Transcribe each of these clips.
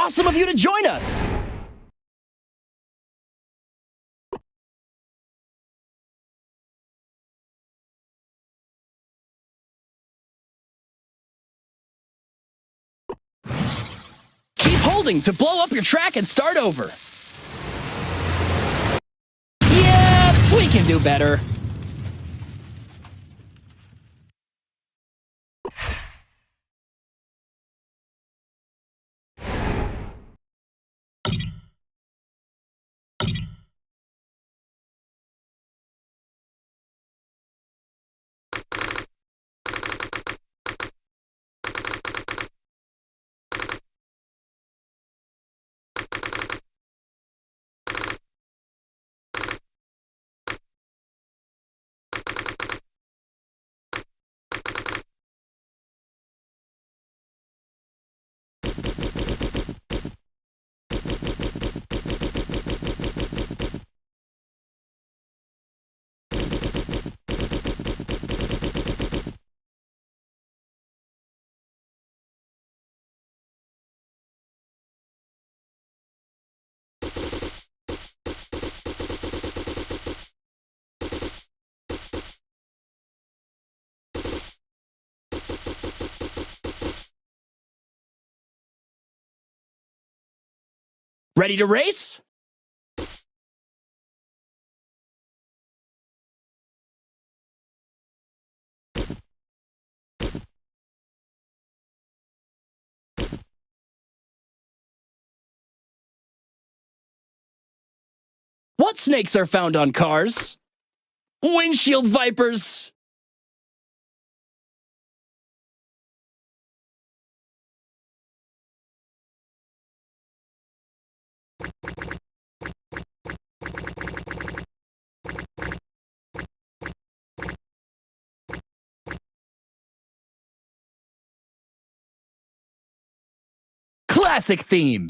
awesome of you to join us! Keep holding to blow up your track and start over. Yeah, we can do better. Ready to race? What snakes are found on cars? Windshield vipers! Classic theme!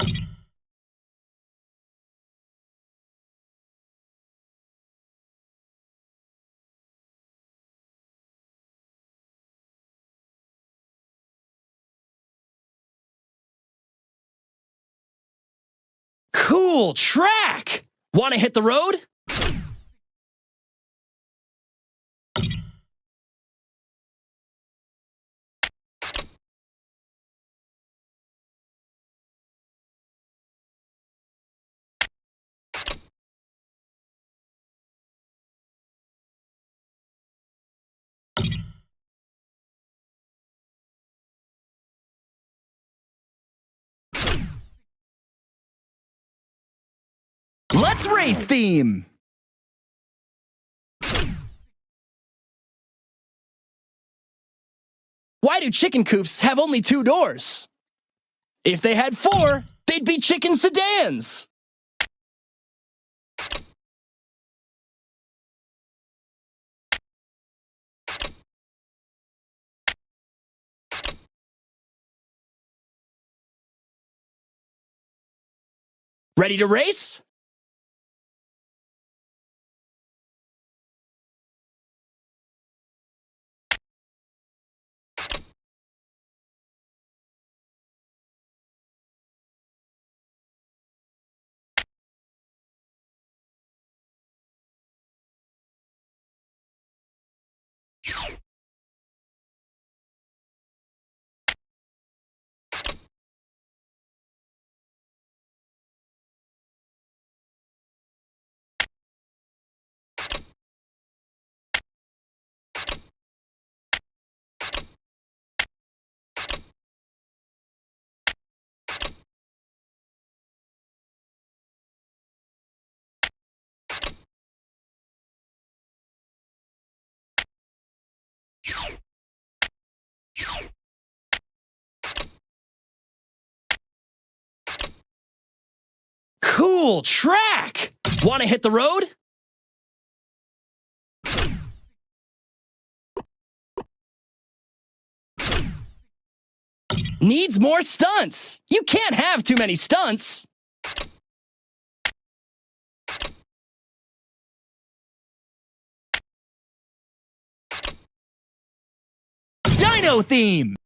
Cool track! Want to hit the road? Let's race theme! Why do chicken coops have only 2 doors? If they had 4, they'd be chicken sedans! Ready to race? Cool track! Want to hit the road? Needs more stunts! You can't have too many stunts! Dino theme!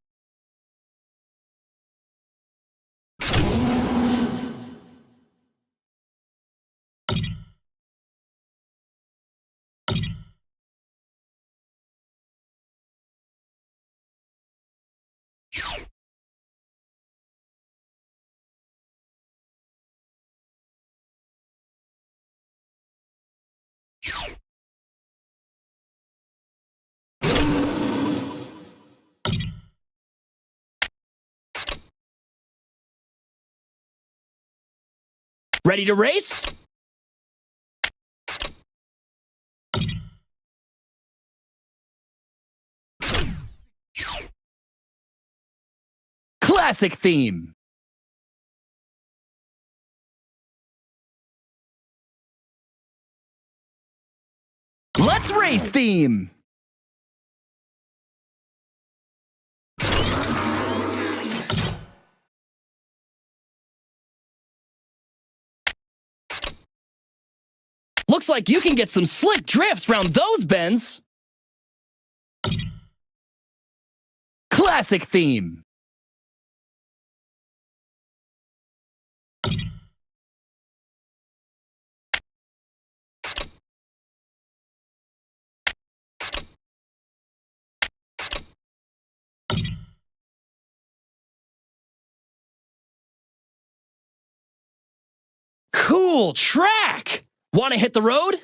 Ready to race? Classic theme. Let's race theme. Looks like you can get some slick drifts round those bends. Classic theme. Cool track! Want to hit the road?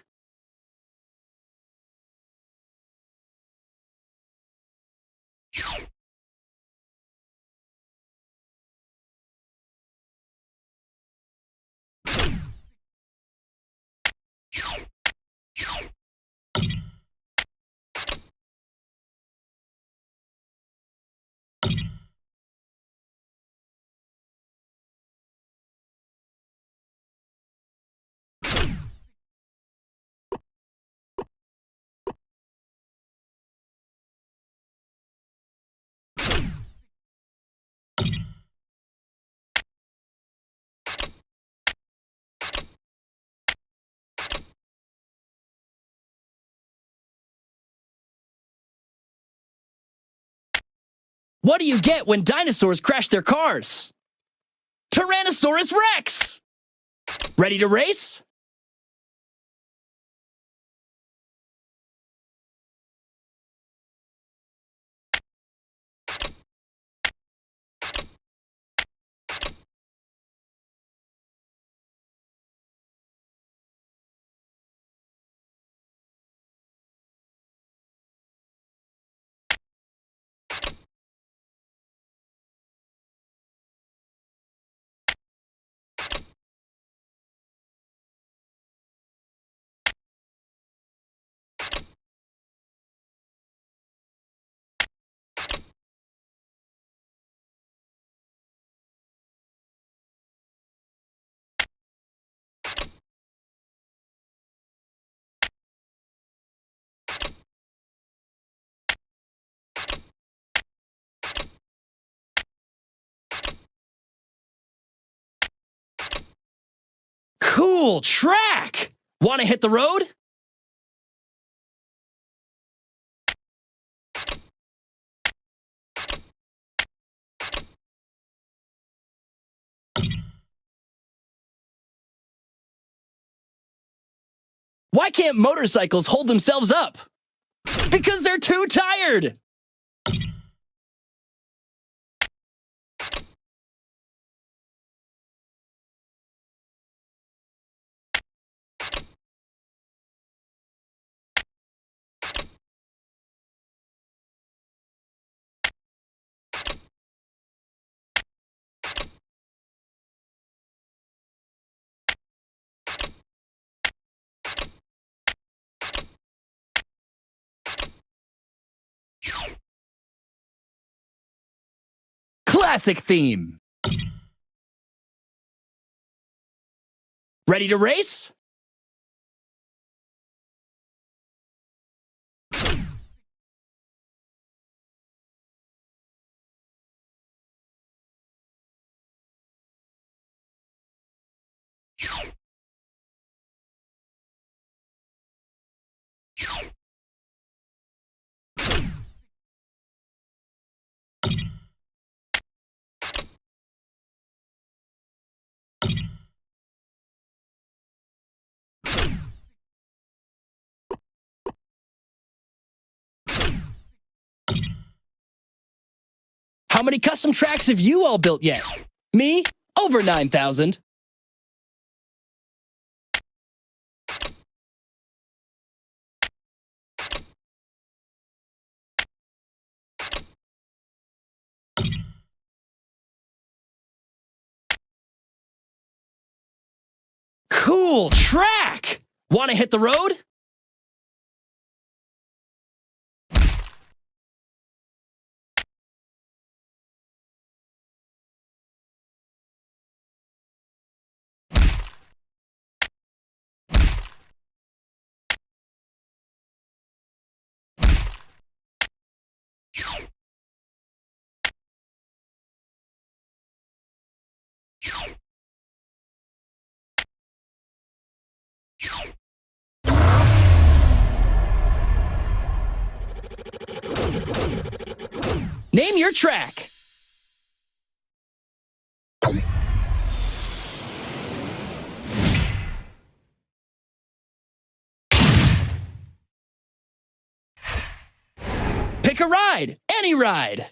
What do you get when dinosaurs crash their cars? Tyrannosaurus Rex! Ready to race? Cool track! Want to hit the road? Why can't motorcycles hold themselves up? Because they're too tired! Classic theme. Ready to race? How many custom tracks have you all built yet? Me? Over 9,000. cool track! Want to hit the road? Name your track. Pick a ride, any ride.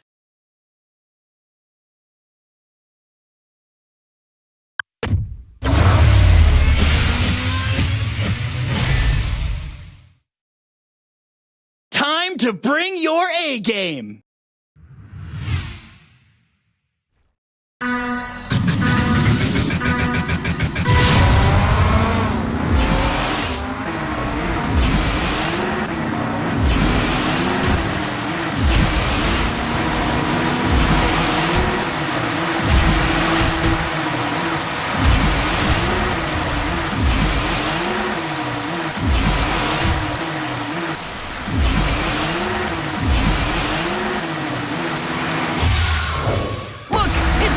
Time to bring your A game.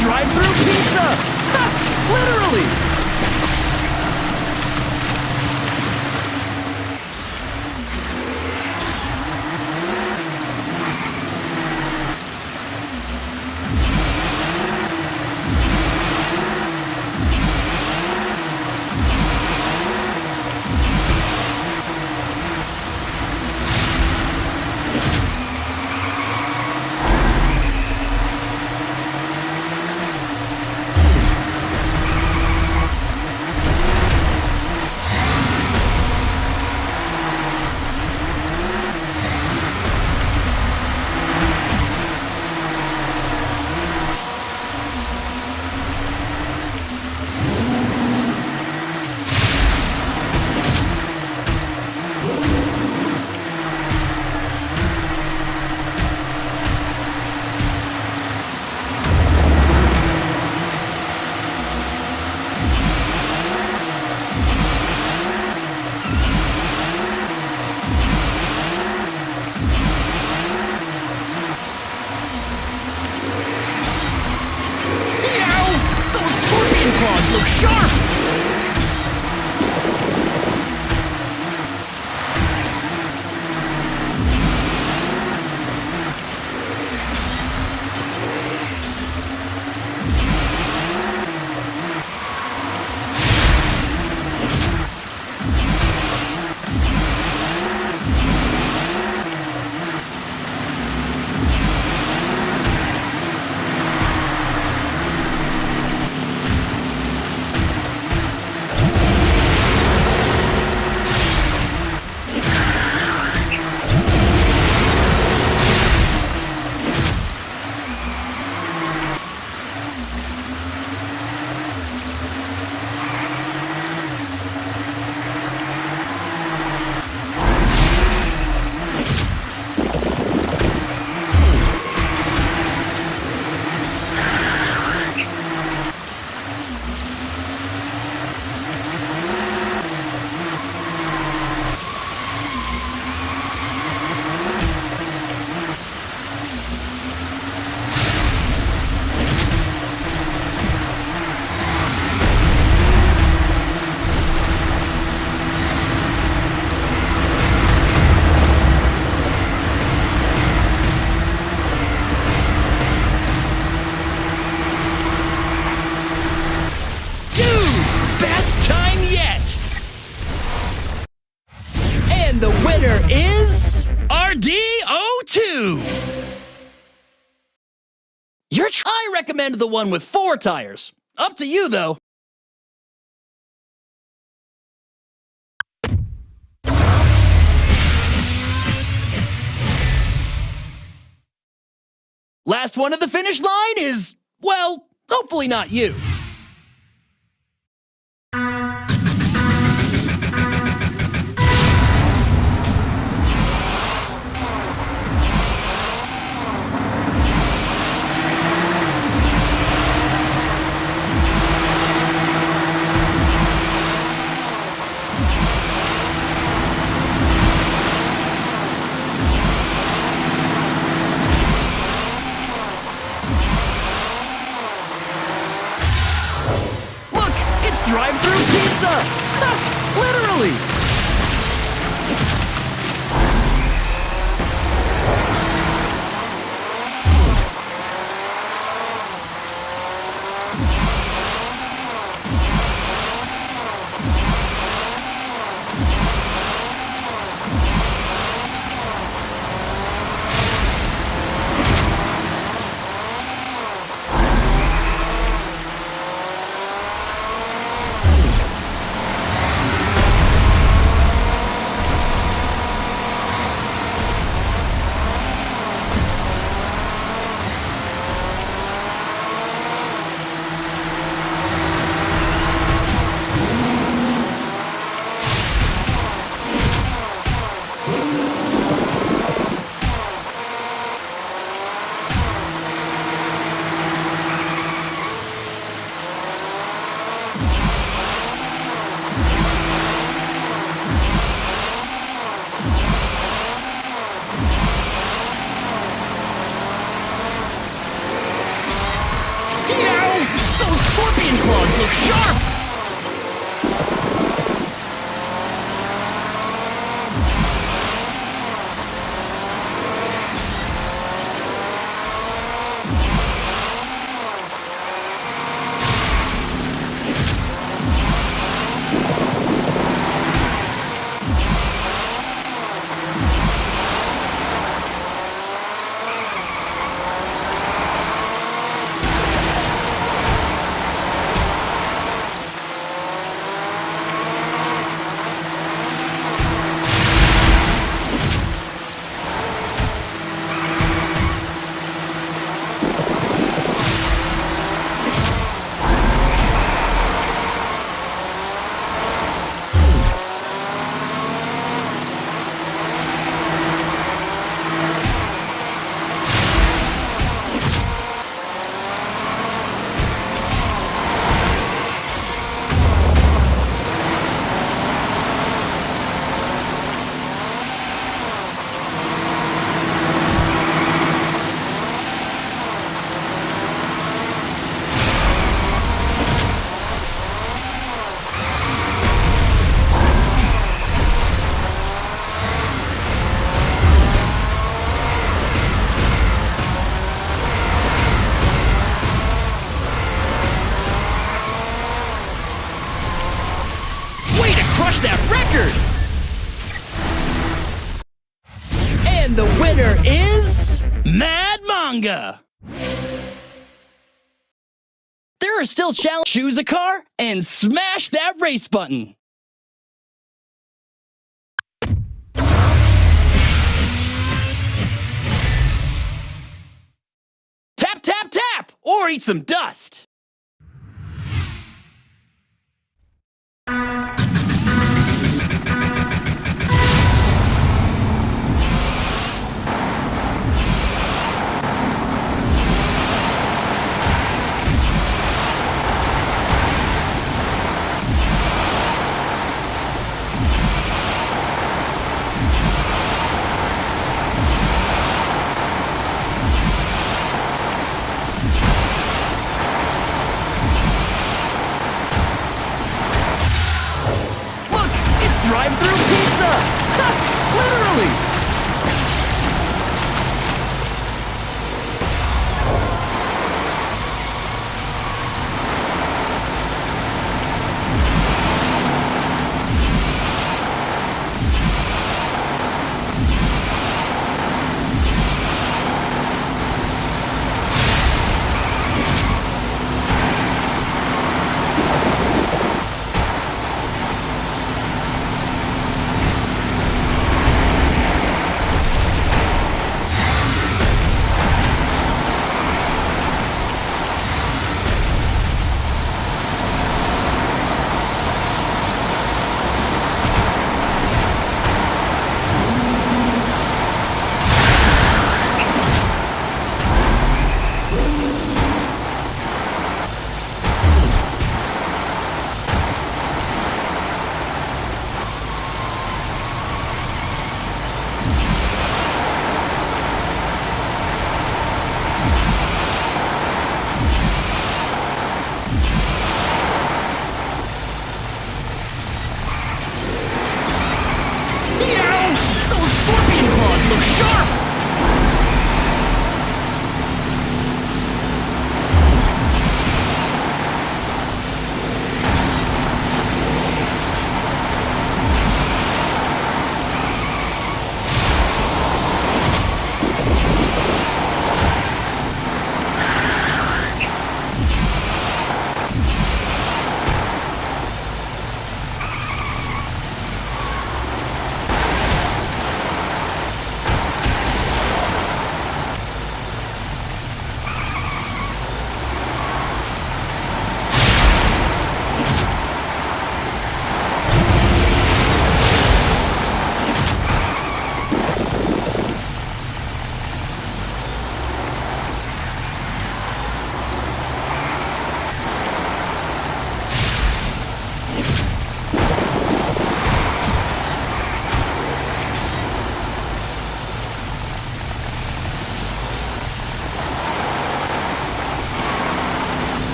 Drive-through pizza! Ha! Literally! Claws look sharp! The winner is RD02. I recommend the one with 4 tires. Up to you, though. Last one at the finish line is, well, hopefully not you. looks sharp! Crush that record! And the winner is Mad Manga! There are still challenges. Choose a car and smash that race button! Tap, tap, tap! Or eat some dust!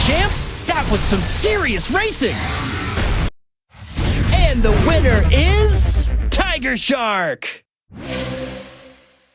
champ! That was some serious racing! And the winner is Tiger Shark!